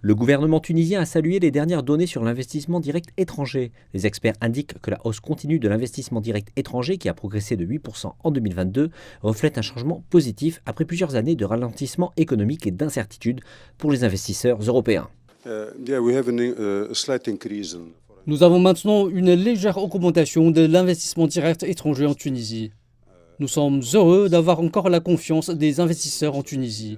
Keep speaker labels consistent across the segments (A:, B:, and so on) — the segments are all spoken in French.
A: Le gouvernement tunisien a salué les dernières données sur l'investissement direct étranger. Les experts indiquent que la hausse continue de l'investissement direct étranger, qui a progressé de 8% en 2022, reflète un changement positif après plusieurs années de ralentissement économique et d'incertitude pour les investisseurs européens.
B: Nous avons maintenant une légère augmentation de l'investissement direct étranger en Tunisie. Nous sommes heureux d'avoir encore la confiance des investisseurs en Tunisie.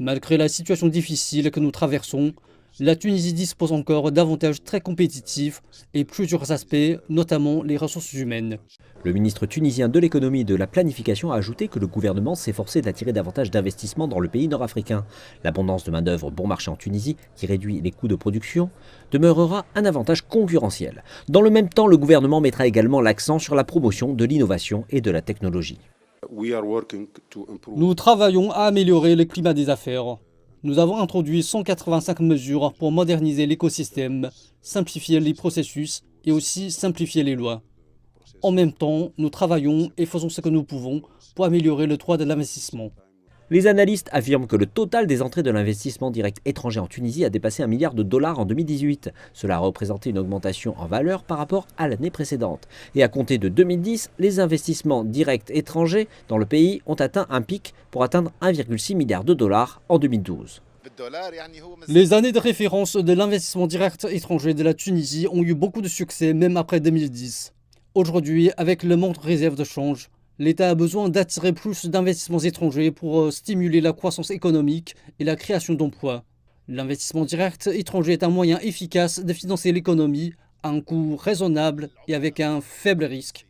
B: Malgré la situation difficile que nous traversons, la Tunisie dispose encore d'avantages très compétitifs et plusieurs aspects, notamment les ressources humaines.
A: Le ministre tunisien de l'économie et de la planification a ajouté que le gouvernement s'efforçait d'attirer davantage d'investissements dans le pays nord-africain. L'abondance de main-d'œuvre bon marché en Tunisie, qui réduit les coûts de production, demeurera un avantage concurrentiel. Dans le même temps, le gouvernement mettra également l'accent sur la promotion de l'innovation et de la technologie.
B: Nous travaillons à améliorer le climat des affaires. Nous avons introduit 185 mesures pour moderniser l'écosystème, simplifier les processus et aussi simplifier les lois. En même temps, nous travaillons et faisons ce que nous pouvons pour améliorer le droit de l'investissement.
A: Les analystes affirment que le total des entrées de l'investissement direct étranger en Tunisie a dépassé $1 milliard en 2018. Cela a représenté une augmentation en valeur par rapport à l'année précédente. Et à compter de 2010, les investissements directs étrangers dans le pays ont atteint un pic pour atteindre $1,6 milliard en 2012.
B: Les années de référence de l'investissement direct étranger de la Tunisie ont eu beaucoup de succès même après 2010. Aujourd'hui, avec le manque de réserve de change, l'État a besoin d'attirer plus d'investissements étrangers pour stimuler la croissance économique et la création d'emplois. L'investissement direct étranger est un moyen efficace de financer l'économie à un coût raisonnable et avec un faible risque.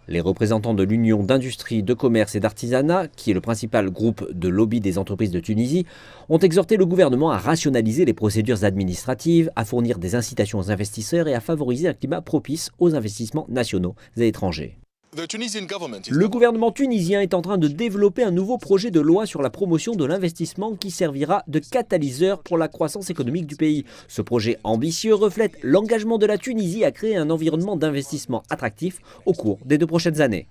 A: Les représentants de l'Union d'industrie, de commerce et d'artisanat, qui est le principal groupe de lobby des entreprises de Tunisie, ont exhorté le gouvernement à rationaliser les procédures administratives, à fournir des incitations aux investisseurs et à favoriser un climat propice aux investissements nationaux et étrangers. Le gouvernement tunisien est en train de développer un nouveau projet de loi sur la promotion de l'investissement qui servira de catalyseur pour la croissance économique du pays. Ce projet ambitieux reflète l'engagement de la Tunisie à créer un environnement d'investissement attractif au cours des 2 prochaines années.